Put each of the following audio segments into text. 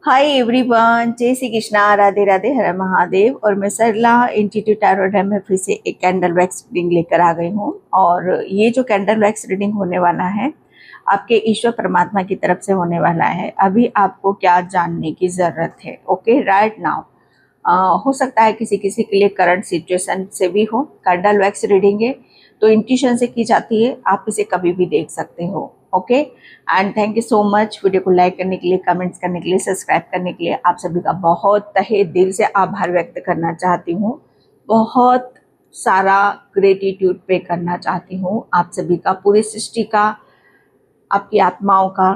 Hi everyone, जय श्री कृष्णा, राधे राधे, हर महादेव। और मैं सरला इंस्टीट्यूट टैरो में फिर से एक कैंडल वैक्स रीडिंग लेकर आ गई हूँ। और ये जो कैंडल वैक्स रीडिंग होने वाला है आपके ईश्वर परमात्मा की तरफ से होने वाला है। अभी आपको क्या जानने की ज़रूरत है? Okay, right now. हो सकता है किसी किसी के लिए करंट सिचुएशन से भी हो। कैंडल वैक्स रीडिंग है तो इंट्यूशन से की जाती है, आप इसे कभी भी देख सकते हो। Okay, and thank you so much. Video को लाइक करने के लिए, कमेंट्स करने के लिए, सब्सक्राइब करने के लिए आप सभी का बहुत तहे दिल से आभार व्यक्त करना चाहती हूँ। बहुत सारा ग्रेटिट्यूड पे करना चाहती हूँ आप सभी का, पूरी सृष्टि का, आपकी आत्माओं का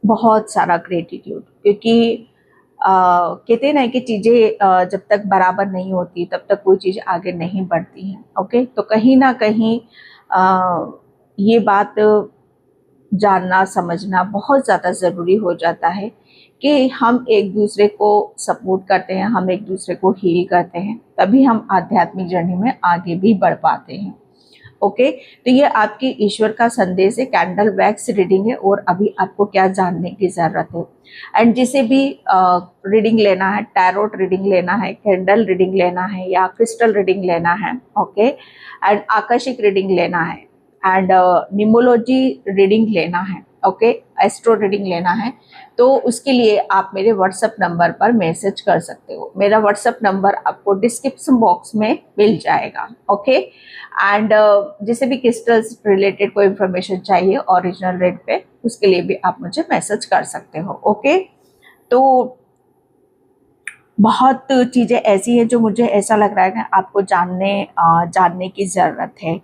बहुत सारा ग्रेटिट्यूड। क्योंकि कहते हैं ना कि चीज़ें जब तक बराबर नहीं होती तब तक कोई चीज़ आगे नहीं बढ़ती है। ओके, तो कहीं ना कहीं ये बात जानना समझना बहुत ज़्यादा ज़रूरी हो जाता है कि हम एक दूसरे को सपोर्ट करते हैं, हम एक दूसरे को हील करते हैं, तभी हम आध्यात्मिक जर्नी में आगे भी बढ़ पाते हैं। ओके, तो ये आपकी ईश्वर का संदेश है, कैंडल वैक्स रीडिंग है। और अभी आपको क्या जानने की ज़रूरत है? एंड जिसे भी रीडिंग लेना है, टैरोट रीडिंग लेना है, कैंडल रीडिंग लेना है, या क्रिस्टल रीडिंग लेना है, ओके, एंड आकर्षिक रीडिंग लेना है, एंड न्यूमोलॉजी रीडिंग लेना है, ओके, एस्ट्रो रीडिंग लेना है, तो उसके लिए आप मेरे व्हाट्सएप नंबर पर मैसेज कर सकते हो। मेरा व्हाट्सएप नंबर आपको डिस्क्रिप्शन बॉक्स में मिल जाएगा। ओके, एंड जैसे भी क्रिस्टल्स रिलेटेड कोई इन्फॉर्मेशन चाहिए ओरिजिनल रेट पे, उसके लिए भी आप मुझे मैसेज कर सकते हो। ओके, तो बहुत चीज़ें ऐसी हैं जो मुझे ऐसा लग रहा है कि आपको जानने की ज़रूरत है।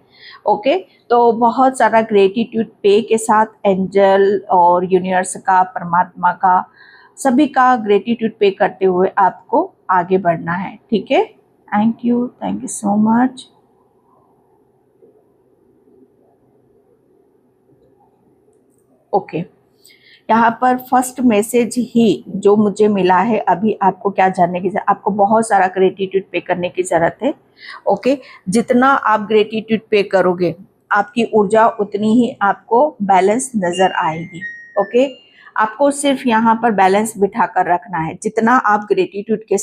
ओके, तो बहुत सारा ग्रेटिट्यूड पे के साथ एंजल और यूनिवर्स का, परमात्मा का, सभी का ग्रेटिट्यूड पे करते हुए आपको आगे बढ़ना है। ठीक है, thank you so much. Okay, यहाँ पर फर्स्ट मैसेज ही जो मुझे मिला है, अभी आपको क्या जानने की जरूरत, आपको बहुत सारा ग्रेटिट्यूड पे करने की ज़रूरत है। ओके, जितना आप ग्रेटिट्यूड पे करोगे आपकी ऊर्जा उतनी ही आपको बैलेंस नज़र आएगी। ओके, आपको सिर्फ यहाँ पर बैलेंस बिठा कर रखना है। जितना आप ग्रेटिट्यूड के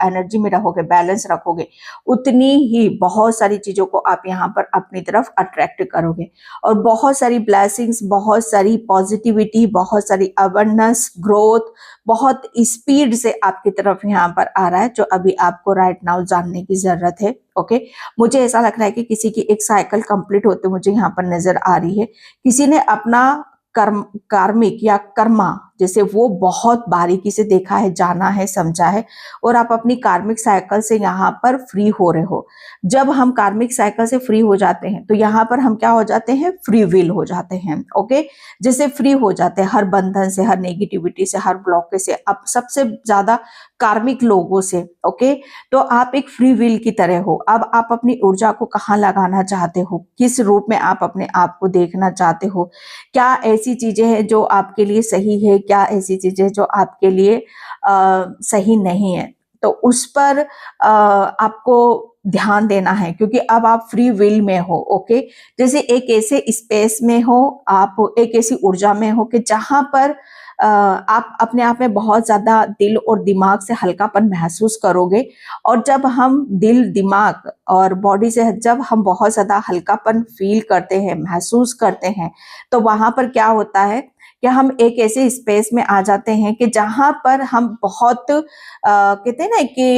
एनर्जी में रहोगे, बैलेंस रखोगे, उतनी ही बहुत सारी चीज़ों को आप यहाँ पर अपनी तरफ अट्रैक्ट करोगे। और बहुत सारी ब्लेसिंग्स, बहुत सारी पॉजिटिविटी, बहुत सारी अवेयरनेस, ग्रोथ बहुत स्पीड से आपकी तरफ यहाँ पर आ रहा है, जो अभी आपको राइट नाउ जानने की ज़रूरत है। ओके, मुझे ऐसा लग रहा है कि किसी की एक साइकिल कंप्लीट होते मुझे यहाँ पर नज़र आ रही है। किसी ने अपना कार्मिक या कर्मा, जैसे वो बहुत बारीकी से देखा है, जाना है, समझा है, और आप अपनी कार्मिक साइकिल से यहाँ पर फ्री हो रहे हो। जब हम कार्मिक साइकिल से फ्री हो जाते हैं तो यहाँ पर हम क्या हो जाते हैं? फ्री विल हो जाते हैं। ओके, जैसे फ्री हो जाते हैं हर बंधन से, हर नेगेटिविटी से, हर ब्लॉकेज से, अब सबसे ज्यादा कार्मिक लोगों से। ओके, तो आप एक फ्री विल की तरह हो। अब आप अपनी ऊर्जा को कहाँ लगाना चाहते हो, किस रूप में आप अपने आप को देखना चाहते हो, क्या ऐसी चीजें हैं जो आपके लिए सही है, क्या ऐसी चीजें जो आपके लिए सही नहीं है, तो उस पर आपको ध्यान देना है। क्योंकि अब आप फ्री विल में हो। ओके, जैसे एक ऐसे स्पेस में हो, आप एक ऐसी ऊर्जा में हो कि जहां पर आप अपने आप में बहुत ज्यादा दिल और दिमाग से हल्कापन महसूस करोगे। और जब हम दिल, दिमाग और बॉडी से जब हम बहुत ज्यादा हल्कापन फील करते हैं, महसूस करते हैं, तो वहां पर क्या होता है कि हम एक ऐसे स्पेस में आ जाते हैं कि जहां पर हम बहुत कहते हैं ना कि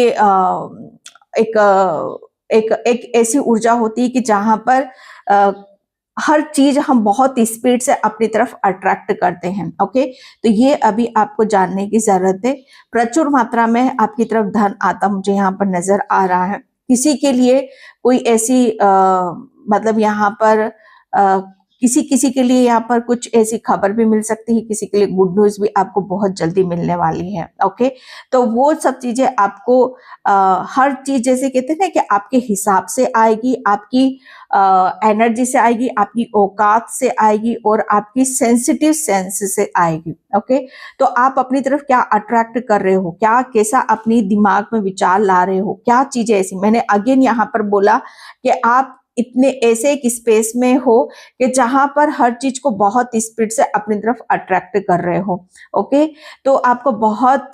एक ऐसी ऊर्जा होती है कि जहां पर आ, हर चीज हम बहुत स्पीड से अपनी तरफ अट्रैक्ट करते हैं। ओके, तो ये अभी आपको जानने की जरूरत है। प्रचुर मात्रा में आपकी तरफ धन आता मुझे यहाँ पर नजर आ रहा है। किसी के लिए कोई ऐसी मतलब यहाँ पर किसी किसी के लिए यहाँ पर कुछ ऐसी खबर भी मिल सकती है, किसी के लिए गुड न्यूज भी आपको बहुत जल्दी मिलने वाली है। ओके, तो वो सब चीजें आपको हर चीज जैसे कहते हैं ना कि आपके हिसाब से आएगी, आपकी एनर्जी से आएगी, आपकी औकात से आएगी, और आपकी सेंसिटिव सेंस से आएगी। ओके, तो आप अपनी तरफ क्या अट्रैक्ट कर रहे हो, क्या कैसा अपनी दिमाग में विचार ला रहे हो, क्या चीजें ऐसी, मैंने अगेन यहाँ पर बोला कि आप इतने ऐसे एक स्पेस में हो कि जहां पर हर चीज को बहुत स्पीड से अपनी तरफ अट्रैक्ट कर रहे हो। ओके, तो आपको बहुत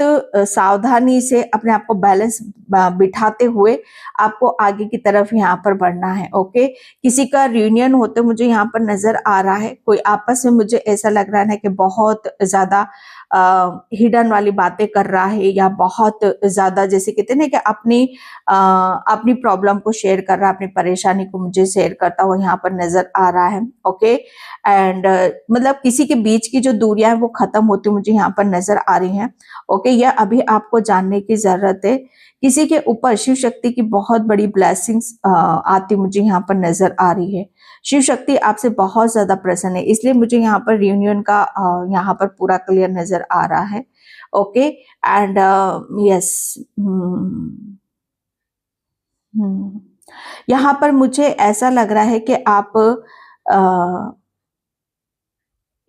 सावधानी से अपने आप को बैलेंस बिठाते हुए आपको आगे की तरफ यहाँ पर बढ़ना है। ओके, किसी का रियूनियन होते मुझे यहाँ पर नजर आ रहा है, कोई आपस में मुझे ऐसा लग रहा है कि बहुत ज्यादा हिडन वाली बातें कर रहा है, या बहुत ज्यादा जैसे कहते हैं ना कि अपनी प्रॉब्लम को शेयर कर रहा है, अपनी परेशानी को मुझे शेयर करता हुआ यहाँ पर नजर आ रहा है। ओके, एंड मतलब किसी के बीच की जो दूरियां हैं वो खत्म होती मुझे यहाँ पर नजर आ रही हैं। ओके, यह अभी आपको जानने की जरूरत है। किसी के ऊपर शिव शक्ति की बहुत बड़ी ब्लेसिंग्स आती मुझे यहाँ पर नजर आ रही है। शिव शक्ति आपसे बहुत ज्यादा प्रसन्न है, इसलिए मुझे यहाँ पर रियूनियन का यहाँ पर पूरा क्लियर नजर आ रहा है। ओके, एंड यस, यहाँ पर मुझे ऐसा लग रहा है कि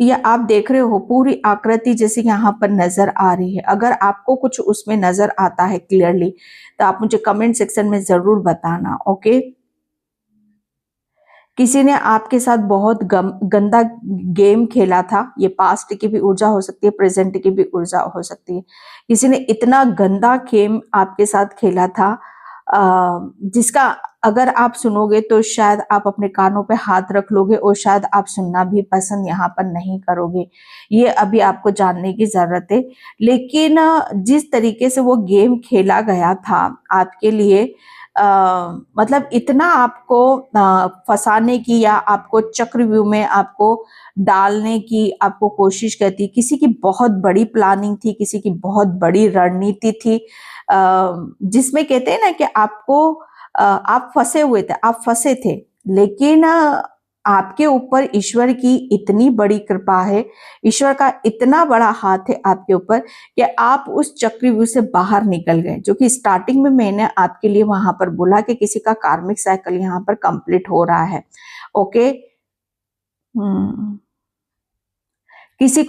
या आप देख रहे हो पूरी आकृति जैसे यहाँ पर नजर आ रही है। अगर आपको कुछ उसमें नजर आता है क्लियरली तो आप मुझे कमेंट सेक्शन में जरूर बताना। ओके, किसी ने आपके साथ बहुत गंदा गेम खेला था। ये पास्ट की भी ऊर्जा हो सकती है, प्रेजेंट की भी ऊर्जा हो सकती है। किसी ने इतना गंदा गेम आपके साथ खेला था जिसका अगर आप सुनोगे तो शायद आप अपने कानों पे हाथ रख लोगे और शायद आप सुनना भी पसंद यहाँ पर नहीं करोगे। ये अभी आपको जानने की जरूरत है। लेकिन जिस तरीके से वो गेम खेला गया था आपके लिए, मतलब इतना आपको फंसाने की या आपको चक्रव्यूह में आपको डालने की आपको कोशिश करती, किसी की बहुत बड़ी प्लानिंग थी, किसी की बहुत बड़ी रणनीति थी, जिसमें कहते हैं ना कि आप फंसे हुए थे, आप फंसे थे, लेकिन आपके ऊपर ईश्वर की इतनी बड़ी कृपा है, ईश्वर का इतना बड़ा हाथ है आपके ऊपर कि आप उस चक्रव्यूह से बाहर निकल गए। जो कि स्टार्टिंग में मैंने आपके लिए वहां पर बोला कि किसी का कार्मिक साइकिल यहाँ पर कंप्लीट हो रहा है। ओके, किसी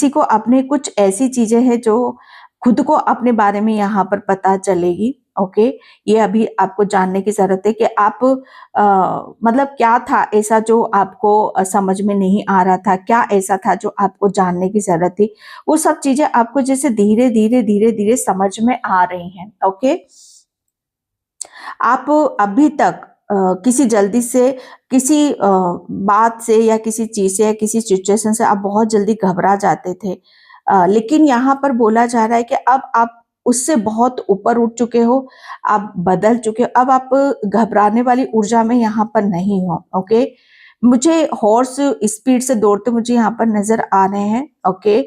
को अपने कुछ ऐसी चीजें हैं जो खुद को अपने बारे में यहाँ पर पता चलेगी। ओके, ये अभी आपको जानने की जरूरत है कि आप मतलब क्या था ऐसा जो आपको समझ में नहीं आ रहा था, क्या ऐसा था जो आपको जानने की जरूरत थी। वो सब चीजें आपको जैसे धीरे धीरे धीरे धीरे समझ में आ रही हैं। ओके, आप अभी तक किसी जल्दी से किसी बात से या किसी चीज से या किसी सिचुएशन से आप बहुत जल्दी घबरा जाते थे, लेकिन यहाँ पर बोला जा रहा है कि अब आप उससे बहुत ऊपर उठ चुके हो, आप बदल चुके हो, अब आप घबराने वाली ऊर्जा में यहाँ पर नहीं हो। ओके, मुझे हॉर्स स्पीड से दौड़ते मुझे यहाँ पर नजर आ रहे हैं। ओके,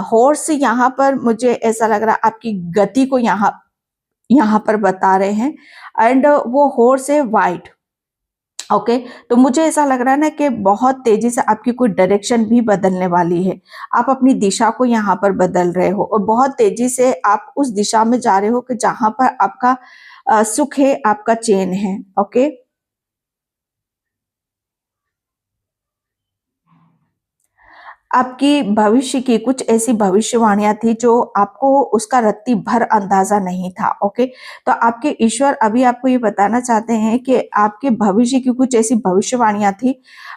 हॉर्स यहाँ पर मुझे ऐसा लग रहा है आपकी गति को यहाँ पर बता रहे हैं, एंड वो हॉर्स है वाइट। ओके, तो मुझे ऐसा लग रहा है ना कि बहुत तेजी से आपकी कोई डायरेक्शन भी बदलने वाली है। आप अपनी दिशा को यहाँ पर बदल रहे हो और बहुत तेजी से आप उस दिशा में जा रहे हो कि जहां पर आपका सुख है, आपका चैन है। ओके, आपकी भविष्य की कुछ ऐसी भविष्यवाणियां थी जो आपको उसका रत्ती भर अंदाजा नहीं था। ओके, तो आपके ईश्वर अभी आपको ये बताना चाहते हैं कि आपके भविष्य की कुछ ऐसी भविष्यवाणियां थी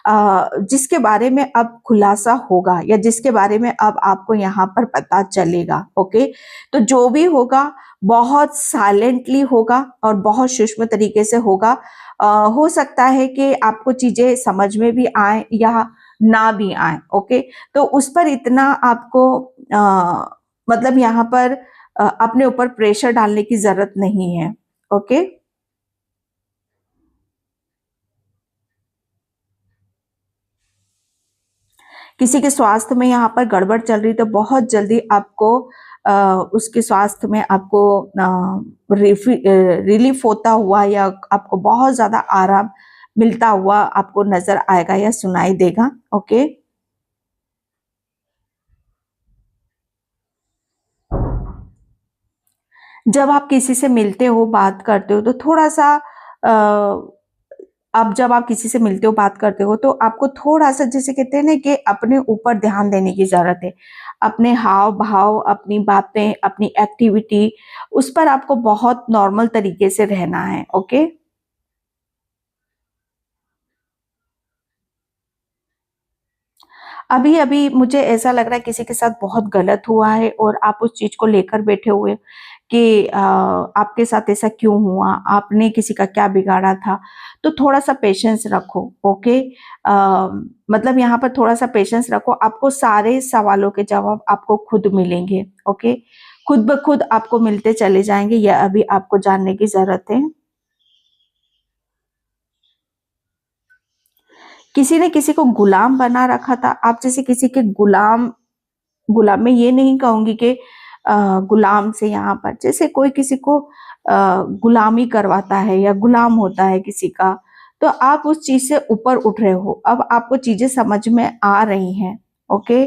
जिसके बारे में अब खुलासा होगा या जिसके बारे में अब आपको यहाँ पर पता चलेगा। ओके, तो जो भी होगा बहुत साइलेंटली होगा और बहुत सूक्ष्म तरीके से होगा। हो सकता है कि आपको चीजें समझ में भी आए या ना भी आए। ओके, तो उस पर इतना आपको मतलब यहाँ पर अपने ऊपर प्रेशर डालने की जरूरत नहीं है। ओके, किसी के स्वास्थ्य में यहाँ पर गड़बड़ चल रही तो बहुत जल्दी आपको उसके स्वास्थ्य में आपको रिलीफ होता हुआ या आपको बहुत ज्यादा आराम मिलता हुआ आपको नजर आएगा या सुनाई देगा। ओके, जब आप किसी से मिलते हो बात करते हो तो थोड़ा सा अब जब आप किसी से मिलते हो बात करते हो तो आपको थोड़ा सा जैसे कहते हैं ना कि अपने ऊपर ध्यान देने की जरूरत है। अपने हाव भाव, अपनी बातें, अपनी एक्टिविटी, उस पर आपको बहुत नॉर्मल तरीके से रहना है। ओके, अभी अभी मुझे ऐसा लग रहा है किसी के साथ बहुत गलत हुआ है और आप उस चीज को लेकर बैठे हुए कि आपके साथ ऐसा क्यों हुआ, आपने किसी का क्या बिगाड़ा था। तो थोड़ा सा पेशेंस रखो। ओके, मतलब यहाँ पर थोड़ा सा पेशेंस रखो, आपको सारे सवालों के जवाब आपको खुद मिलेंगे। ओके, खुद ब खुद आपको मिलते चले जाएंगे, यह अभी आपको जानने की जरूरत है। किसी ने किसी को गुलाम बना रखा था, आप जैसे किसी के गुलाम, गुलाम मैं ये नहीं कहूंगी कि गुलाम से यहाँ पर जैसे कोई किसी को गुलामी करवाता है या गुलाम होता है किसी का, तो आप उस चीज से ऊपर उठ रहे हो, अब आपको चीजें समझ में आ रही हैं। ओके,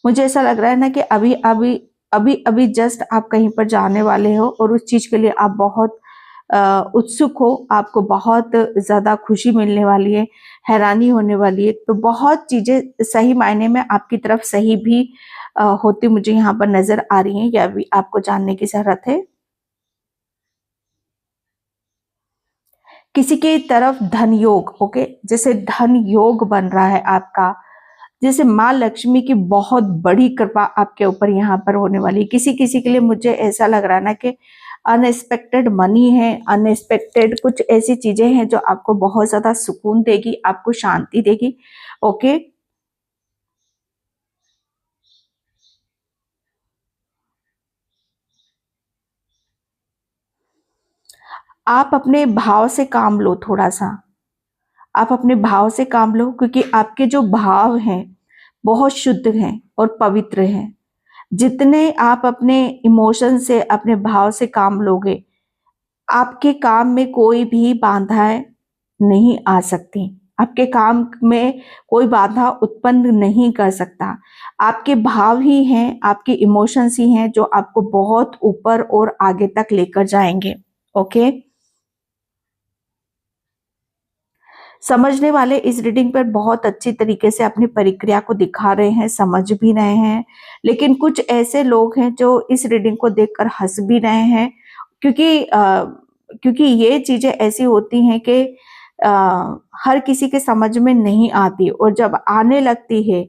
मुझे ऐसा लग रहा है ना कि अभी अभी अभी अभी जस्ट आप कहीं पर जाने वाले हो और उस चीज के लिए आप बहुत उत्सुक हो, आपको बहुत ज्यादा खुशी मिलने वाली है, हैरानी होने वाली है। तो बहुत चीजें सही मायने में आपकी तरफ सही भी होती मुझे यहाँ पर नजर आ रही हैं, यह भी आपको जानने की जरूरत है। किसी की तरफ धन योग, ओके, जैसे धन योग बन रहा है आपका, जैसे माँ लक्ष्मी की बहुत बड़ी कृपा आपके ऊपर यहाँ पर होने वाली है। किसी किसी के लिए मुझे ऐसा लग रहा है ना कि अनएक्सपेक्टेड मनी है, अनएक्सपेक्टेड कुछ ऐसी चीजें हैं जो आपको बहुत ज्यादा सुकून देगी, आपको शांति देगी। ओके, आप अपने भाव से काम लो, थोड़ा सा आप अपने भाव से काम लो, क्योंकि आपके जो भाव हैं बहुत शुद्ध हैं और पवित्र हैं। जितने आप अपने इमोशन से, अपने भाव से काम लोगे, आपके काम में कोई भी बाधाएं नहीं आ सकती, आपके काम में कोई बाधा उत्पन्न नहीं कर सकता। आपके भाव ही हैं, आपके इमोशंस ही हैं जो आपको बहुत ऊपर और आगे तक लेकर जाएंगे। ओके, समझने वाले इस रीडिंग पर बहुत अच्छी तरीके से अपनी प्रक्रिया को दिखा रहे हैं, समझ भी रहे हैं। लेकिन कुछ ऐसे लोग हैं जो इस रीडिंग को देखकर हंस भी रहे हैं, क्योंकि ये चीजें ऐसी होती हैं कि हर किसी के समझ में नहीं आती, और जब आने लगती है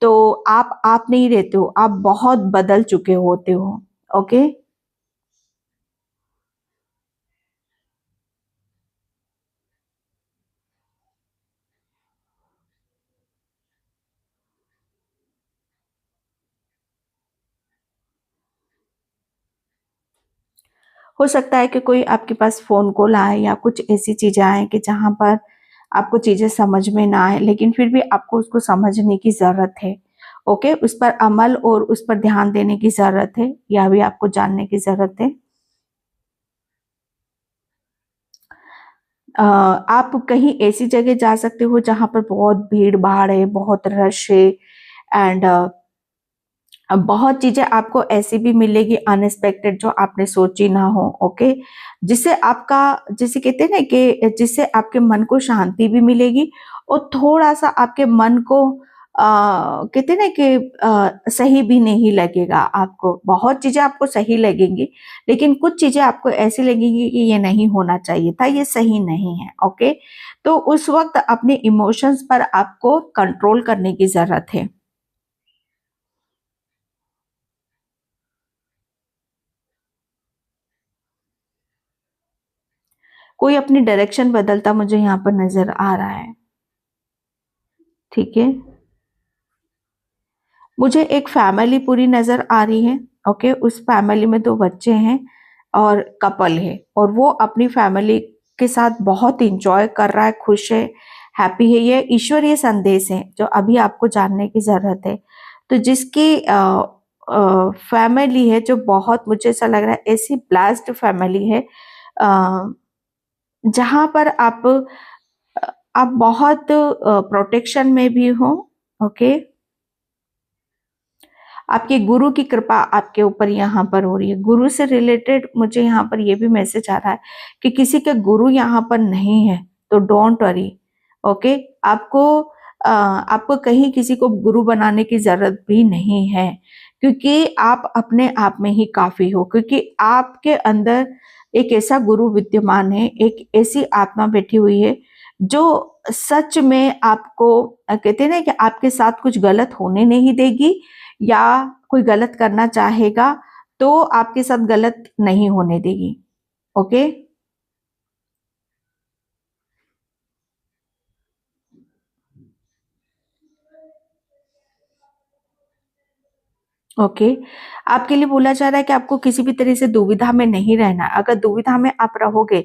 तो आप नहीं रहते हो, आप बहुत बदल चुके होते हो। ओके, हो सकता है कि कोई आपके पास फोन कॉल आए या कुछ ऐसी चीजें आए कि जहां पर आपको चीजें समझ में ना आए, लेकिन फिर भी आपको उसको समझने की जरूरत है। ओके, उस पर अमल और उस पर ध्यान देने की जरूरत है, यह भी आपको जानने की जरूरत है। आप कहीं ऐसी जगह जा सकते हो जहां पर बहुत भीड़ भाड़ है, बहुत रश है, एंड अब बहुत चीजें आपको ऐसी भी मिलेगी अनएक्सपेक्टेड जो आपने सोची ना हो। ओके, जिससे आपका, जिसे कहते हैं ना कि जिससे आपके मन को शांति भी मिलेगी, और थोड़ा सा आपके मन को कहते हैं ना कि सही भी नहीं लगेगा। आपको बहुत चीजें आपको सही लगेंगी, लेकिन कुछ चीजें आपको ऐसी लगेंगी कि ये नहीं होना चाहिए था, ये सही नहीं है। ओके, तो उस वक्त अपने इमोशंस पर आपको कंट्रोल करने की जरूरत है। कोई अपनी डायरेक्शन बदलता मुझे यहाँ पर नजर आ रहा है। ठीक है, मुझे एक फैमिली पूरी नजर आ रही है। ओके, उस फैमिली में दो बच्चे हैं और कपल है, और वो अपनी फैमिली के साथ बहुत इंजॉय कर रहा है, खुश है, हैप्पी है। ये ईश्वरीय संदेश है जो अभी आपको जानने की जरूरत है। तो जिसकी फैमिली है जो बहुत, मुझे ऐसा लग रहा है ऐसी ब्लास्ड फैमिली है जहां पर आप बहुत प्रोटेक्शन में भी हो। ओके, आपके गुरु की कृपा आपके ऊपर यहाँ पर हो रही है। गुरु से रिलेटेड मुझे यहाँ पर ये भी मैसेज आ रहा है कि किसी के गुरु यहाँ पर नहीं है, तो डोंट वरी। ओके, आपको कहीं किसी को गुरु बनाने की जरूरत भी नहीं है, क्योंकि आप अपने आप में ही काफी हो, क्योंकि आपके अंदर एक ऐसा गुरु विद्यमान है, एक ऐसी आत्मा बैठी हुई है जो सच में आपको कहते हैं ना कि आपके साथ कुछ गलत होने नहीं देगी, या कोई गलत करना चाहेगा तो आपके साथ गलत नहीं होने देगी। Okay, okay. आपके लिए बोला जा रहा है कि आपको किसी भी तरह से दुविधा में नहीं रहना। अगर दुविधा में आप रहोगे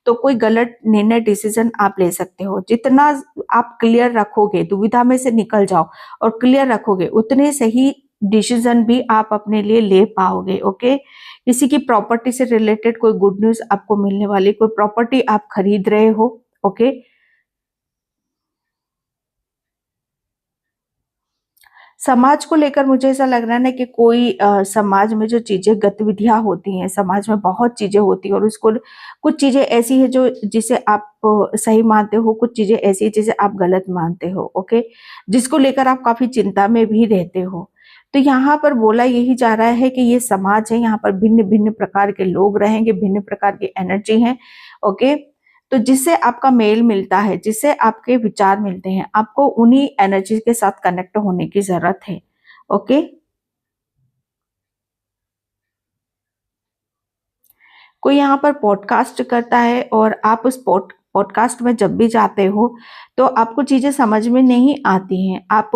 तो कोई गलत निर्णय डिसीजन आप ले सकते हो। जितना आप क्लियर रखोगे, दुविधा में से निकल जाओ और क्लियर रखोगे, उतने सही डिसीजन भी आप अपने लिए ले पाओगे। ओके, किसी की प्रॉपर्टी से रिलेटेड कोई गुड न्यूज आपको मिलने वाली, कोई प्रॉपर्टी आप खरीद रहे हो। ओके, समाज को लेकर मुझे ऐसा लग रहा है ना कि कोई समाज में जो चीजें गतिविधियां होती हैं, समाज में बहुत चीजें होती हैं और उसको कुछ चीजें ऐसी है जो जिसे आप सही मानते हो, कुछ चीजें ऐसी है जिसे आप गलत मानते हो। ओके, जिसको लेकर आप काफी चिंता में भी रहते हो। तो यहाँ पर बोला यही जा रहा है कि ये समाज है, यहाँ पर भिन्न भिन्न प्रकार के लोग रहेंगे, भिन्न प्रकार की एनर्जी है। ओके, तो जिससे आपका मेल मिलता है, जिससे आपके विचार मिलते हैं, आपको उन्हीं एनर्जी के साथ कनेक्ट होने की जरूरत है। ओके, कोई यहाँ पर पॉडकास्ट करता है और आप उस पॉडकास्ट में जब भी जाते हो तो आपको चीजें समझ में नहीं आती हैं, आप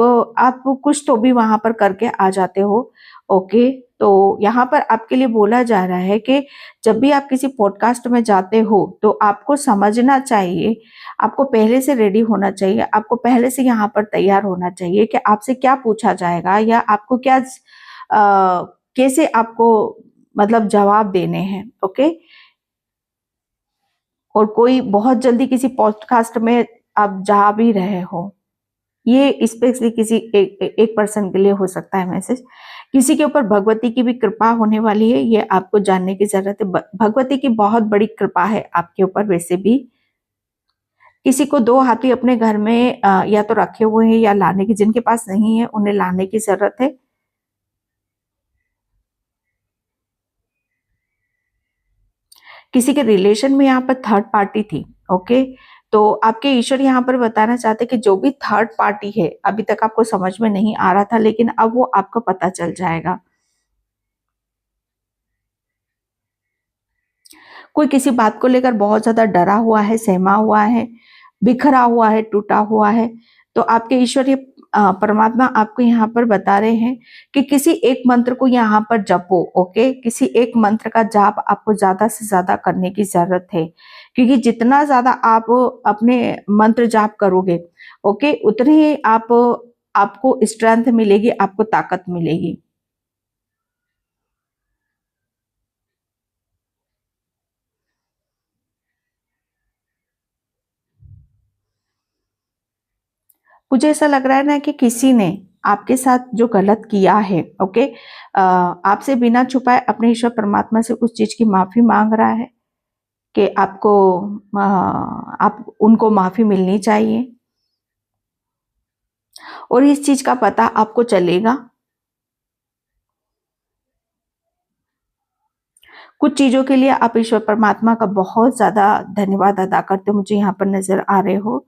कुछ तो भी वहां पर करके आ जाते हो। ओके, तो यहाँ पर आपके लिए बोला जा रहा है कि जब भी आप किसी पॉडकास्ट में जाते हो तो आपको समझना चाहिए, आपको पहले से रेडी होना चाहिए, आपको पहले से यहाँ पर तैयार होना चाहिए कि आपसे क्या पूछा जाएगा या आपको क्या कैसे आपको मतलब जवाब देने हैं। ओके, और कोई बहुत जल्दी किसी पॉडकास्ट में आप जा भी रहे हो, ये स्पेशली किसी एक पर्सन के लिए हो सकता है मैसेज। किसी के ऊपर भगवती की भी कृपा होने वाली है, ये आपको जानने की जरूरत है। भगवती की बहुत बड़ी कृपा है आपके ऊपर। वैसे भी किसी को दो हाथी अपने घर में या तो रखे हुए हैं या लाने की, जिनके पास नहीं है उन्हें लाने की जरूरत है। किसी के रिलेशन में यहाँ पर थर्ड पार्टी थी। ओके, तो आपके ईश्वर यहाँ पर बताना चाहते कि जो भी थर्ड पार्टी है, अभी तक आपको समझ में नहीं आ रहा था लेकिन अब वो आपको पता चल जाएगा। कोई किसी बात को लेकर बहुत ज्यादा डरा हुआ है, सहमा हुआ है, बिखरा हुआ है, टूटा हुआ है, तो आपके ईश्वर ये परमात्मा आपको यहाँ पर बता रहे हैं कि किसी एक मंत्र को यहाँ पर जपो। ओके, किसी एक मंत्र का जाप आपको ज्यादा से ज्यादा करने की जरूरत है, क्योंकि जितना ज्यादा आप अपने मंत्र जाप करोगे, ओके, उतनी ही आपको स्ट्रेंथ मिलेगी, आपको ताकत मिलेगी। मुझे ऐसा लग रहा है ना कि किसी ने आपके साथ जो गलत किया है, ओके, आपसे बिना छुपाए अपने ईश्वर परमात्मा से उस चीज की माफी मांग रहा है कि आपको आप उनको माफी मिलनी चाहिए, और इस चीज का पता आपको चलेगा। कुछ चीजों के लिए आप ईश्वर परमात्मा का बहुत ज्यादा धन्यवाद अदा करते हो, मुझे यहाँ पर नजर आ रहे हो।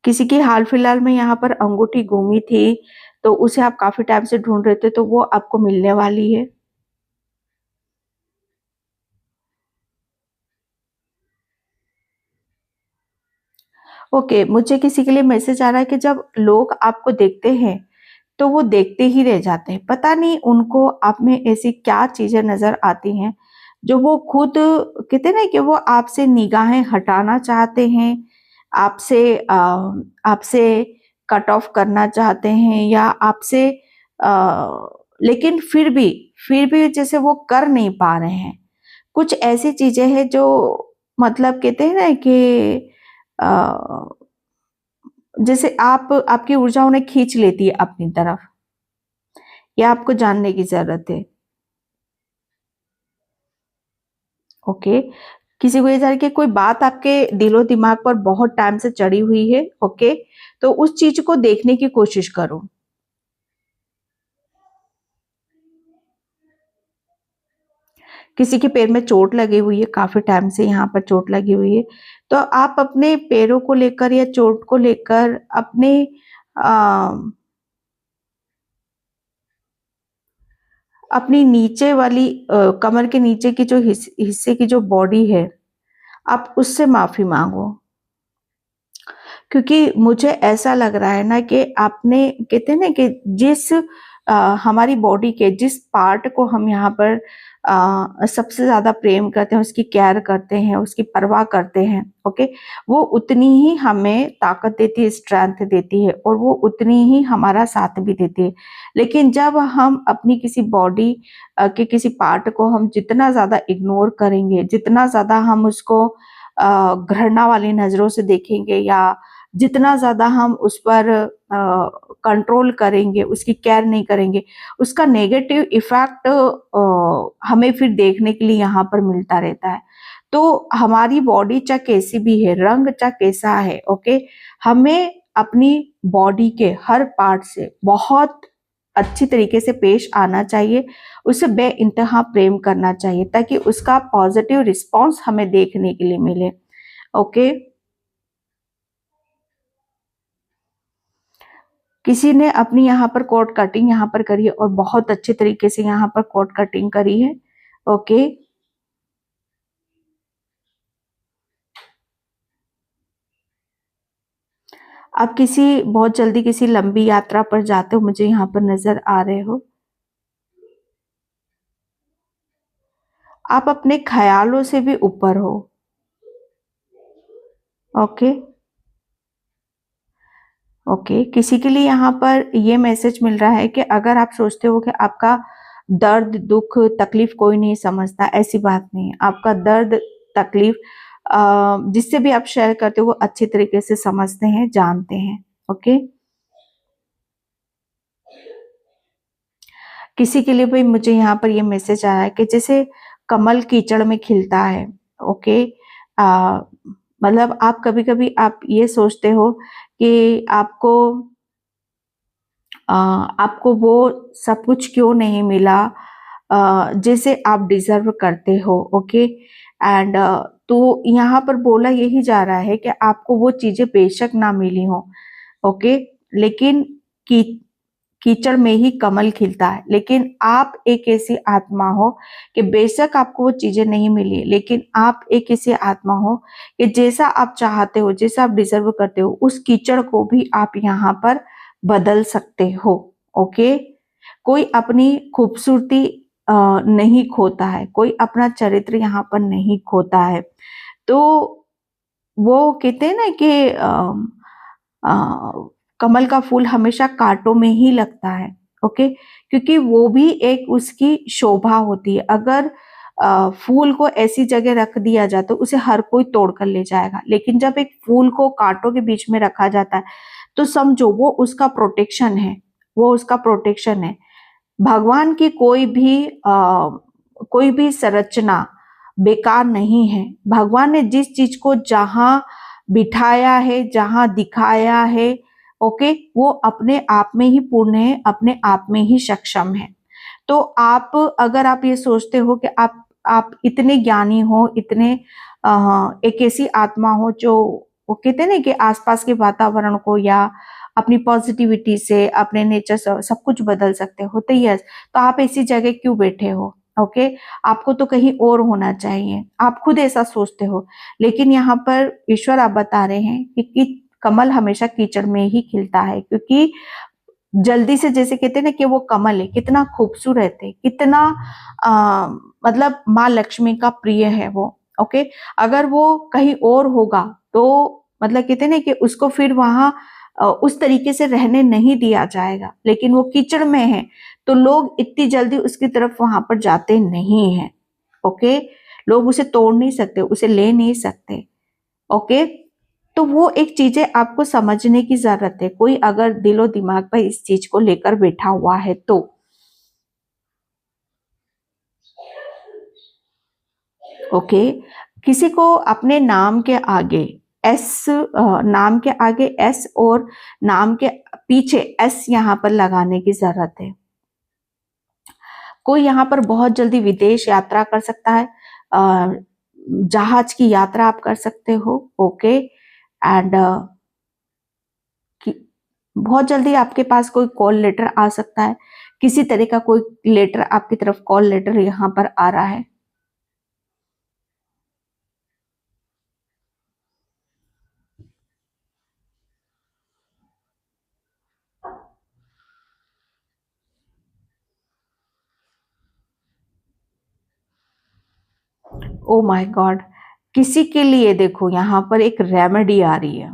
किसी की हाल फिलहाल में यहाँ पर अंगूठी गुमी थी, तो उसे आप काफी टाइम से ढूंढ रहे थे, तो वो आपको मिलने वाली है। ओके, मुझे किसी के लिए मैसेज आ रहा है कि जब लोग आपको देखते हैं तो वो देखते ही रह जाते हैं। पता नहीं उनको आप में ऐसी क्या चीजें नजर आती हैं जो वो खुद कहते हैं ना कि वो आपसे निगाहें हटाना चाहते हैं, आपसे आपसे कट ऑफ करना चाहते हैं, या आपसे लेकिन फिर भी जैसे वो कर नहीं पा रहे हैं। कुछ ऐसी चीजें हैं जो मतलब कहते हैं ना कि जैसे आपकी ऊर्जा उन्हें खींच लेती है अपनी तरफ, या आपको जानने की जरूरत है। ओके, किसी को ये जान कि कोई बात आपके दिलो दिमाग पर बहुत टाइम से चढ़ी हुई है। ओके, तो उस चीज को देखने की कोशिश करो। किसी के पैर में चोट लगी हुई है, काफी टाइम से यहाँ पर चोट लगी हुई है, तो आप अपने पैरों को लेकर या चोट को लेकर अपने अपनी नीचे वाली कमर के नीचे की जो हिस्से की जो बॉडी है, आप उससे माफी मांगो। क्योंकि मुझे ऐसा लग रहा है ना कि आपने, कहते हैं ना कि जिस हमारी बॉडी के जिस पार्ट को हम यहाँ पर सबसे ज्यादा प्रेम करते हैं, उसकी केयर करते हैं, उसकी परवाह करते हैं, ओके, वो उतनी ही हमें ताकत देती है, स्ट्रेंथ देती है, और वो उतनी ही हमारा साथ भी देती है। लेकिन जब हम अपनी किसी बॉडी के किसी पार्ट को हम जितना ज्यादा इग्नोर करेंगे, जितना ज्यादा हम उसको घृणा वाली नजरों से देखेंगे, या जितना ज्यादा हम उस पर कंट्रोल करेंगे, उसकी केयर नहीं करेंगे, उसका नेगेटिव इफेक्ट हमें फिर देखने के लिए यहाँ पर मिलता रहता है। तो हमारी बॉडी चाहे कैसी भी है, रंग चाहे कैसा है, ओके, हमें अपनी बॉडी के हर पार्ट से बहुत अच्छी तरीके से पेश आना चाहिए, उसे बेइंतहा प्रेम करना चाहिए, ताकि उसका पॉजिटिव रिस्पॉन्स हमें देखने के लिए मिले। ओके, किसी ने अपनी यहाँ पर कोट कटिंग यहाँ पर करी है, और बहुत अच्छे तरीके से यहाँ पर कोट कटिंग करी है। ओके, आप किसी बहुत जल्दी किसी लंबी यात्रा पर जाते हो, मुझे यहाँ पर नजर आ रहे हो। आप अपने ख्यालों से भी ऊपर हो। ओके, ओके, किसी के लिए यहाँ पर ये मैसेज मिल रहा है कि अगर आप सोचते हो कि आपका दर्द, दुख, तकलीफ कोई नहीं समझता, ऐसी बात नहीं है। आपका दर्द, तकलीफ जिससे भी आप शेयर करते हो वो अच्छी तरीके से समझते हैं, जानते हैं। ओके, किसी के लिए भी मुझे यहाँ पर ये मैसेज आया है कि जैसे कमल कीचड़ में खिलता है। ओके, मतलब आप कभी कभी आप ये सोचते हो कि आपको वो सब कुछ क्यों नहीं मिला जैसे आप डिजर्व करते हो। ओके, एंड तो यहाँ पर बोला यही जा रहा है कि आपको वो चीजें बेशक ना मिली हो, ओके, लेकिन की कीचड़ में ही कमल खिलता है। लेकिन आप एक ऐसी आत्मा हो कि बेशक आपको वो चीजें नहीं मिली, लेकिन आप एक ऐसी आत्मा हो कि जैसा आप चाहते हो, जैसा आप डिजर्व करते हो, उस कीचड़ को भी आप यहाँ पर बदल सकते हो। ओके, कोई अपनी खूबसूरती नहीं खोता है, कोई अपना चरित्र यहाँ पर नहीं खोता है। तो वो कहते हैं ना कि कमल का फूल हमेशा कांटों में ही लगता है। ओके, क्योंकि वो भी एक उसकी शोभा होती है। अगर फूल को ऐसी जगह रख दिया जाए तो उसे हर कोई तोड़ कर ले जाएगा, लेकिन जब एक फूल को कांटों के बीच में रखा जाता है तो समझो वो उसका प्रोटेक्शन है, वो उसका प्रोटेक्शन है। भगवान की कोई भी संरचना बेकार नहीं है। भगवान ने जिस चीज को जहां बिठाया है, जहां दिखाया है, ओके, वो अपने आप में ही पूर्ण है, अपने आप में ही सक्षम है। तो आप, अगर आप ये सोचते हो कि आप इतने ज्ञानी हो, इतने एक ऐसी आत्मा हो जो, वो कहते हैं ना कि आसपास के वातावरण को या अपनी पॉजिटिविटी से, अपने नेचर से सब कुछ बदल सकते हो, तो यस, तो आप ऐसी जगह क्यों बैठे हो? ओके, आपको तो कहीं और होना चाहिए, आप खुद ऐसा सोचते हो। लेकिन यहाँ पर ईश्वर आप बता रहे हैं कि कमल हमेशा कीचड़ में ही खिलता है, क्योंकि जल्दी से, जैसे कहते हैं ना कि वो कमल है, कितना खूबसूरत है, कितना मतलब माँ लक्ष्मी का प्रिय है वो। ओके, अगर वो कहीं और होगा तो मतलब कहते हैं ना कि उसको फिर वहां उस तरीके से रहने नहीं दिया जाएगा, लेकिन वो कीचड़ में है तो लोग इतनी जल्दी उसकी तरफ वहां पर जाते नहीं हैं। ओके, लोग उसे तोड़ नहीं सकते, उसे ले नहीं सकते। ओके, तो वो एक चीजें आपको समझने की जरूरत है, कोई अगर दिलो दिमाग पर इस चीज को लेकर बैठा हुआ है तो। ओके, किसी को अपने नाम के आगे एस, नाम के आगे एस और नाम के पीछे एस यहाँ पर लगाने की जरूरत है। कोई यहाँ पर बहुत जल्दी विदेश यात्रा कर सकता है, जहाज की यात्रा आप कर सकते हो। ओके, एंड बहुत जल्दी आपके पास कोई कॉल लेटर आ सकता है, किसी तरह का कोई लेटर आपकी तरफ, कॉल लेटर यहाँ पर आ रहा है। ओ माय गॉड, किसी के लिए देखो यहाँ पर एक रेमेडी आ रही है,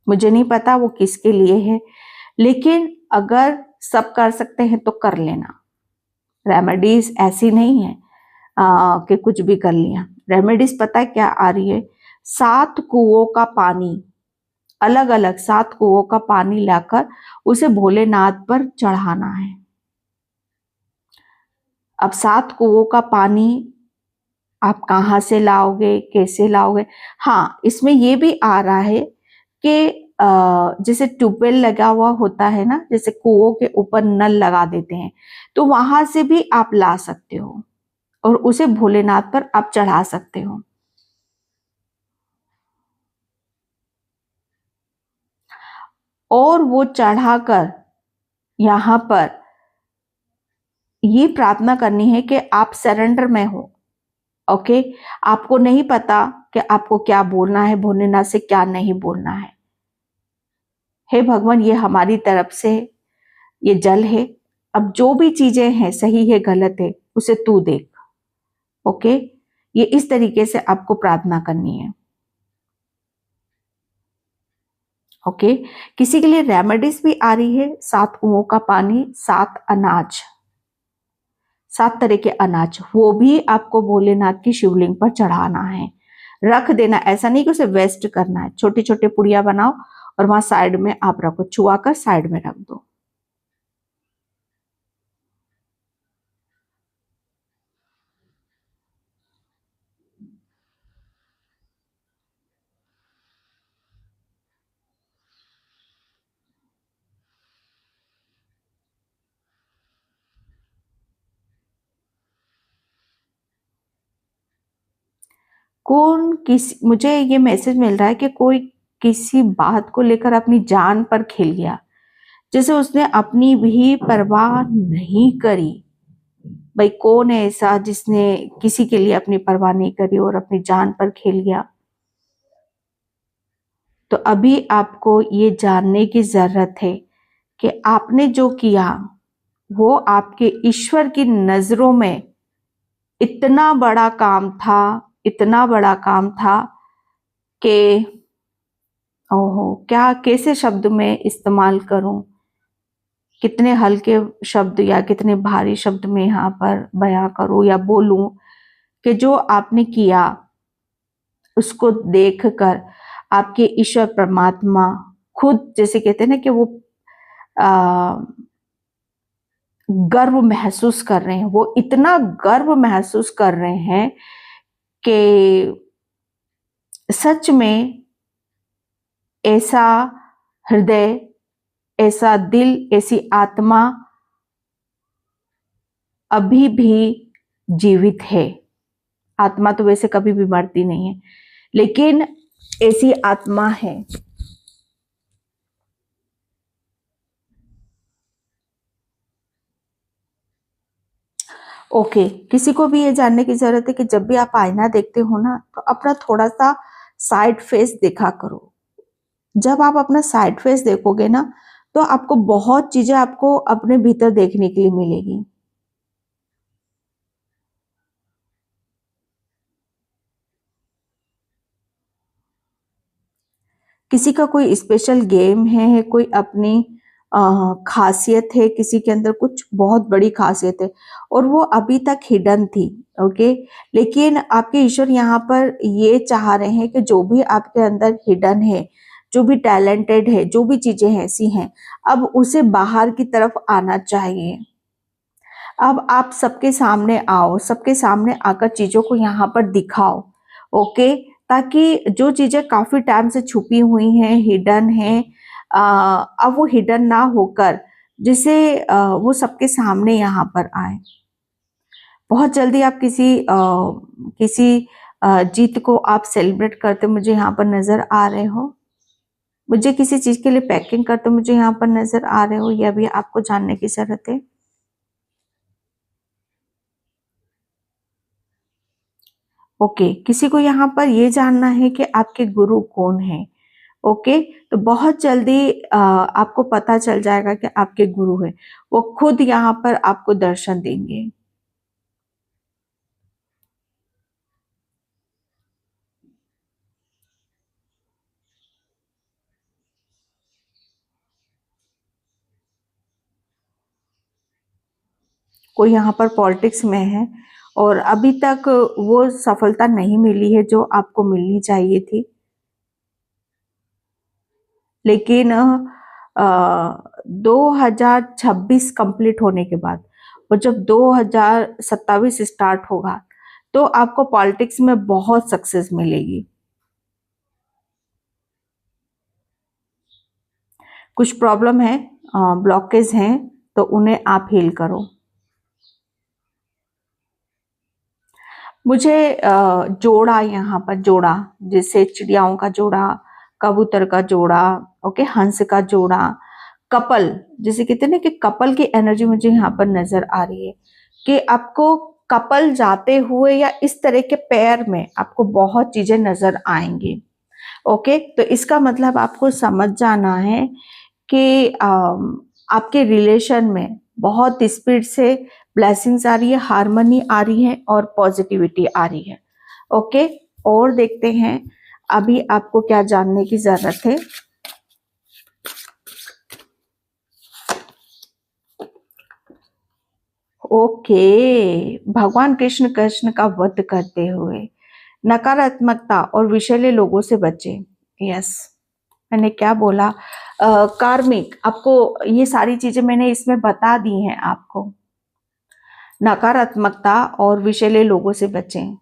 मुझे नहीं पता वो किसके लिए है, लेकिन अगर सब कर सकते हैं तो कर लेना। रेमेडीज ऐसी नहीं है कि कुछ भी कर लिया। रेमेडीज पता है क्या आ रही है? 7 कुओं का पानी, अलग अलग 7 कुओं का पानी लाकर उसे भोलेनाथ पर चढ़ाना है। अब 7 कुओं का पानी आप कहाँ से लाओगे, कैसे लाओगे? हाँ, इसमें ये भी आ रहा है कि जैसे ट्यूबवेल लगा हुआ होता है ना, जैसे कुओं के ऊपर नल लगा देते हैं, तो वहां से भी आप ला सकते हो और उसे भोलेनाथ पर आप चढ़ा सकते हो। और वो चढ़ाकर यहाँ पर ये प्रार्थना करनी है कि आप सरेंडर में हो। ओके, आपको नहीं पता कि आपको क्या बोलना है, भोलेनाथ से क्या नहीं बोलना है। हे भगवान, ये हमारी तरफ से ये जल है, अब जो भी चीजें हैं सही है गलत है उसे तू देख। ओके, ये इस तरीके से आपको प्रार्थना करनी है। ओके, किसी के लिए रेमेडीज भी आ रही है, 7 कुओं का पानी, 7 अनाज, 7 तरह के अनाज, वो भी आपको भोलेनाथ की शिवलिंग पर चढ़ाना है, रख देना। ऐसा नहीं कि उसे वेस्ट करना है, छोटे छोटे पुड़िया बनाओ और वहां साइड में आप रखो, छुआ कर साइड में रख दो। मुझे ये मैसेज मिल रहा है कि कोई किसी बात को लेकर अपनी जान पर खेल गया, जैसे उसने अपनी भी परवाह नहीं करी। भाई कौन है ऐसा जिसने किसी के लिए अपनी परवाह नहीं करी और अपनी जान पर खेल गया? तो अभी आपको ये जानने की जरूरत है कि आपने जो किया वो आपके ईश्वर की नजरों में इतना बड़ा काम था, इतना बड़ा काम था कि ओहो, क्या कैसे शब्द में इस्तेमाल करूं, कितने हल्के शब्द या कितने भारी शब्द में यहाँ पर बयां करूं या बोलूं कि जो आपने किया उसको देखकर आपके ईश्वर परमात्मा खुद, जैसे कहते हैं ना कि वो आ, गर्व महसूस कर रहे हैं, वो इतना गर्व महसूस कर रहे हैं कि सच में ऐसा हृदय, ऐसा दिल, ऐसी आत्मा अभी भी जीवित है। आत्मा तो वैसे कभी भी मरती नहीं है, लेकिन ऐसी आत्मा है। ओके, किसी को भी ये जानने की जरूरत है कि जब भी आप आईना देखते हो ना, तो अपना थोड़ा सा साइड फेस देखा करो। जब आप अपना साइड फेस देखोगे ना, तो आपको बहुत चीजें आपको अपने भीतर देखने के लिए मिलेगी। किसी का कोई स्पेशल गेम है, कोई अपनी खासियत है, किसी के अंदर कुछ बहुत बड़ी खासियत है और वो अभी तक हिडन थी। ओके, लेकिन आपके ईश्वर यहाँ पर ये चाह रहे हैं कि जो भी आपके अंदर हिडन है, जो भी टैलेंटेड है, जो भी चीजें ऐसी हैं, अब उसे बाहर की तरफ आना चाहिए। अब आप सबके सामने आओ, सबके सामने आकर चीजों को यहाँ पर दिखाओ। ओके, ताकि जो चीजें काफी टाइम से छुपी हुई हैं, हिडन हैं, अब वो हिडन ना होकर जिससे वो सबके सामने यहाँ पर आए। बहुत जल्दी आप किसी जीत को आप सेलिब्रेट करते मुझे यहाँ पर नजर आ रहे हो। मुझे किसी चीज के लिए पैकिंग करते मुझे यहाँ पर नजर आ रहे हो, यह भी आपको जानने की जरूरत है। ओके, किसी को यहाँ पर ये जानना है कि आपके गुरु कौन है। ओके, तो बहुत जल्दी आपको पता चल जाएगा कि आपके गुरु है, वो खुद यहाँ पर आपको दर्शन देंगे। कोई यहाँ पर पॉलिटिक्स में है और अभी तक वो सफलता नहीं मिली है जो आपको मिलनी चाहिए थी, लेकिन 2026 कंप्लीट होने के बाद और जब 2027 स्टार्ट होगा तो आपको पॉलिटिक्स में बहुत सक्सेस मिलेगी। कुछ प्रॉब्लम है, ब्लॉकेज हैं, तो उन्हें आप हील करो। मुझे जोड़ा, यहाँ पर जोड़ा, जैसे चिड़ियाओं का जोड़ा, कबूतर का जोड़ा, ओके, हंस का जोड़ा, कपल, जैसे कहते हैं ना कि कपल की एनर्जी मुझे यहाँ पर नजर आ रही है कि आपको कपल जाते हुए या इस तरह के पेयर में आपको बहुत चीजें नजर आएंगी। ओके, तो इसका मतलब आपको समझ जाना है कि आपके रिलेशन में बहुत स्पीड से ब्लेसिंग्स आ रही है, हार्मनी आ रही है और पॉजिटिविटी आ रही है। ओके, और देखते हैं अभी आपको क्या जानने की जरूरत है। ओके, भगवान कृष्ण का वध करते हुए नकारात्मकता और विषैले लोगों से बचे। यस, मैंने क्या बोला, कार्मिक, आपको ये सारी चीजें मैंने इसमें बता दी हैं आपको। नकारात्मकता और विषैले लोगों से बचें,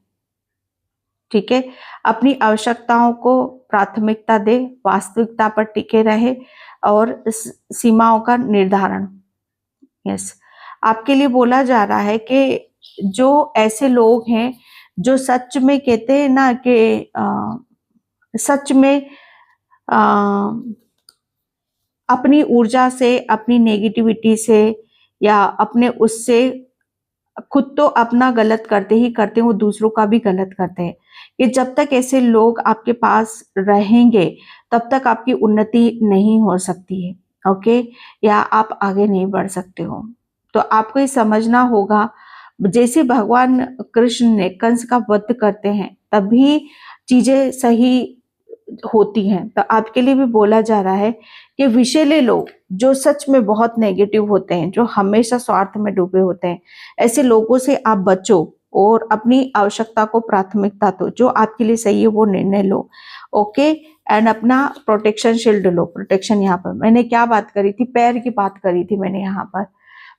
ठीक है। अपनी आवश्यकताओं को प्राथमिकता दे, वास्तविकता पर टिके रहे और सीमाओं का निर्धारण। यस, आपके लिए बोला जा रहा है कि जो ऐसे लोग हैं जो सच में कहते हैं ना कि सच में अपनी ऊर्जा से, अपनी नेगेटिविटी से या अपने उससे खुद तो अपना गलत करते ही करते हैं, वो दूसरों का भी गलत करते हैं। कि जब तक ऐसे लोग आपके पास रहेंगे तब तक आपकी उन्नति नहीं हो सकती है। ओके, या आप आगे नहीं बढ़ सकते हो। तो आपको ये समझना होगा, जैसे भगवान कृष्ण ने कंस का वध करते हैं तभी चीजें सही होती हैं। तो आपके लिए भी बोला जा रहा है कि विषैले लोग जो सच में बहुत नेगेटिव होते हैं, जो हमेशा स्वार्थ में डूबे होते हैं, ऐसे लोगों से आप बचो और अपनी आवश्यकता को प्राथमिकता दो, जो आपके लिए सही है वो निर्णय लो। ओके, एंड अपना प्रोटेक्शन शील्ड लो। प्रोटेक्शन, यहाँ पर मैंने क्या बात करी थी, पैर की बात करी थी मैंने, यहाँ पर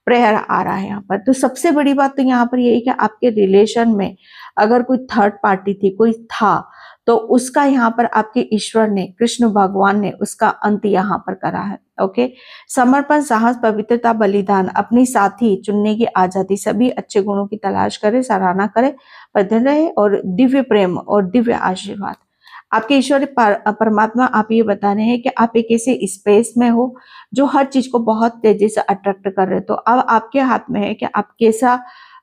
प्रेयर आ रहा है यहाँ पर। तो सबसे बड़ी बात तो यहाँ पर यही कि आपके रिलेशन में अगर कोई थर्ड पार्टी थी, कोई था, तो उसका यहाँ पर आपके ईश्वर ने, कृष्ण भगवान ने उसका अंत यहाँ पर करा है। ओके, समर्पण, साहस, पवित्रता, बलिदान, अपनी साथी चुनने की आजादी, सभी अच्छे गुणों की तलाश करे, सराहना करे, बदल रहे और दिव्य प्रेम और दिव्य आशीर्वाद। आपके ईश्वर परमात्मा आप ये बता रहे हैं कि आप एक ऐसे स्पेस में हो जो हर चीज को बहुत तेजी से अट्रैक्ट कर रहे हो। तो अब आपके हाथ में है कि आप कैसा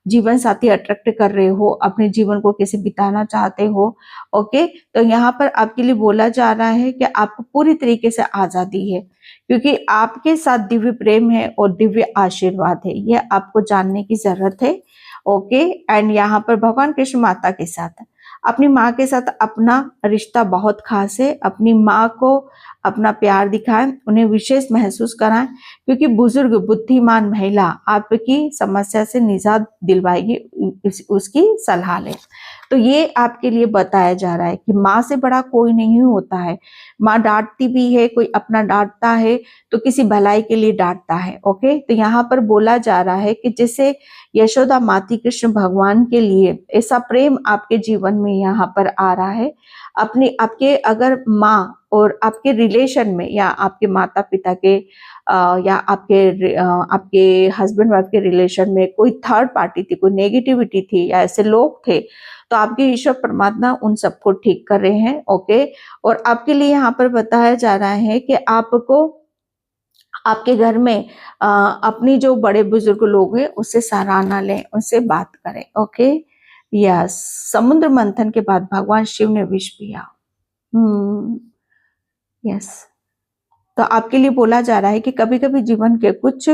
जीवन साथी अट्रैक्ट कर रहे हो, अपने जीवन को कैसे बिताना चाहते हो। ओके, तो यहाँ पर आपके लिए बोला जा रहा है कि आपको पूरी तरीके से आजादी है, क्योंकि आपके साथ दिव्य प्रेम है और दिव्य आशीर्वाद है, यह आपको जानने की जरूरत है। ओके, एंड यहाँ पर भगवान कृष्ण माता के साथ, अपनी माँ के साथ अपना रिश्ता बहुत खास है। अपनी माँ को अपना प्यार दिखाएं, उन्हें विशेष महसूस कराएं, क्योंकि बुजुर्ग बुद्धिमान महिला आपकी समस्या से निजात दिलवाएगी, उसकी सलाह लें। तो ये आपके लिए बताया जा रहा है कि माँ से बड़ा कोई नहीं होता है। माँ डांटती भी है, कोई अपना डांटता है तो किसी भलाई के लिए डांटता है। ओके, तो यहाँ पर बोला जा रहा है कि जैसे यशोदा माती कृष्ण भगवान के लिए ऐसा प्रेम आपके जीवन में यहाँ पर आ रहा है। अपनी आपके अगर माँ और आपके रिलेशन में या आपके माता पिता के या आपके हस्बैंड वाइफ के रिलेशन में कोई थर्ड पार्टी थी, कोई नेगेटिविटी थी या ऐसे लोग थे, तो आपके ईश्वर परमात्मा उन सबको ठीक कर रहे हैं। ओके, और आपके लिए यहाँ पर बताया जा रहा है कि आपको आपके घर में अपनी जो बड़े बुजुर्ग लोग हैं उससे सराहना लें, उनसे बात करें। ओके, यस, समुद्र मंथन के बाद भगवान शिव ने विष पिया। यस, तो आपके लिए बोला जा रहा है कि कभी कभी जीवन के कुछ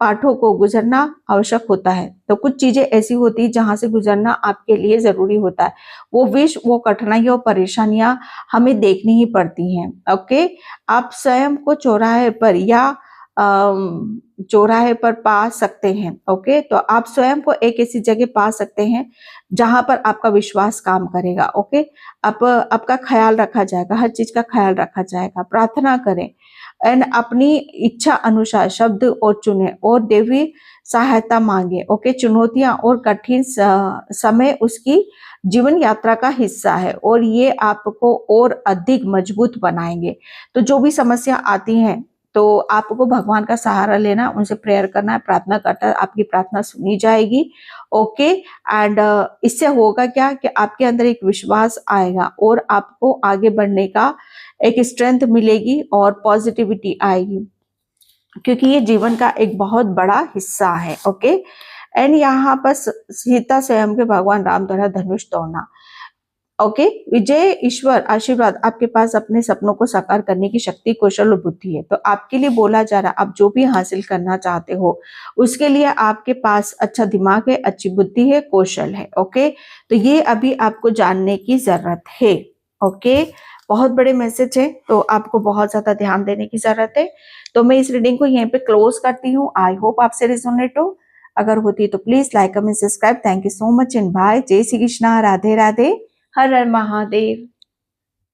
पाठों को गुजरना आवश्यक होता है। तो कुछ चीजें ऐसी होती है जहां से गुजरना आपके लिए जरूरी होता है। वो विष, वो कठिनाइयां और परेशानियां हमें देखनी ही पड़ती हैं। ओके, आप स्वयं को चौराहे पर या चौराहे पर पा सकते हैं। ओके, तो आप स्वयं को एक ऐसी जगह पा सकते हैं जहां पर आपका विश्वास काम करेगा। ओके, आपका ख्याल रखा जाएगा, हर चीज का ख्याल रखा जाएगा। प्रार्थना करें एंड अपनी इच्छा अनुसार शब्द और चुने और देवी सहायता मांगे। ओके, चुनौतियां और कठिन समय उसकी जीवन यात्रा का हिस्सा है और ये आपको और अधिक मजबूत बनाएंगे। तो जो भी समस्या आती हैं तो आपको भगवान का सहारा लेना, उनसे प्रेयर करना है, प्रार्थना करता है, आपकी प्रार्थना सुनी जाएगी। ओके, एंड इससे होगा क्या कि आपके अंदर एक विश्वास आएगा और आपको आगे बढ़ने का एक स्ट्रेंथ मिलेगी और पॉजिटिविटी आएगी, क्योंकि ये जीवन का एक बहुत बड़ा हिस्सा है। ओके, एंड यहाँ पर सीता स्वयं के भगवान राम द्वारा धनुष तोड़ना। ओके, विजय ईश्वर आशीर्वाद आपके पास अपने सपनों को साकार करने की शक्ति, कौशल और बुद्धि है। तो आपके लिए बोला जा रहा है, आप जो भी हासिल करना चाहते हो उसके लिए आपके पास अच्छा दिमाग है, अच्छी बुद्धि है, कौशल है। ओके, तो ये अभी आपको जानने की जरूरत है। ओके, बहुत बड़े मैसेज है, तो आपको बहुत ज्यादा ध्यान देने की जरूरत है। तो मैं इस रीडिंग को यहीं पे क्लोज करती हूँ। आई होप आपसे रिजोनेट हो। अगर होती तो please like, comment, subscribe. Thank you so much and bye. जय श्री कृष्णा, राधे राधे, हर हर महादेव।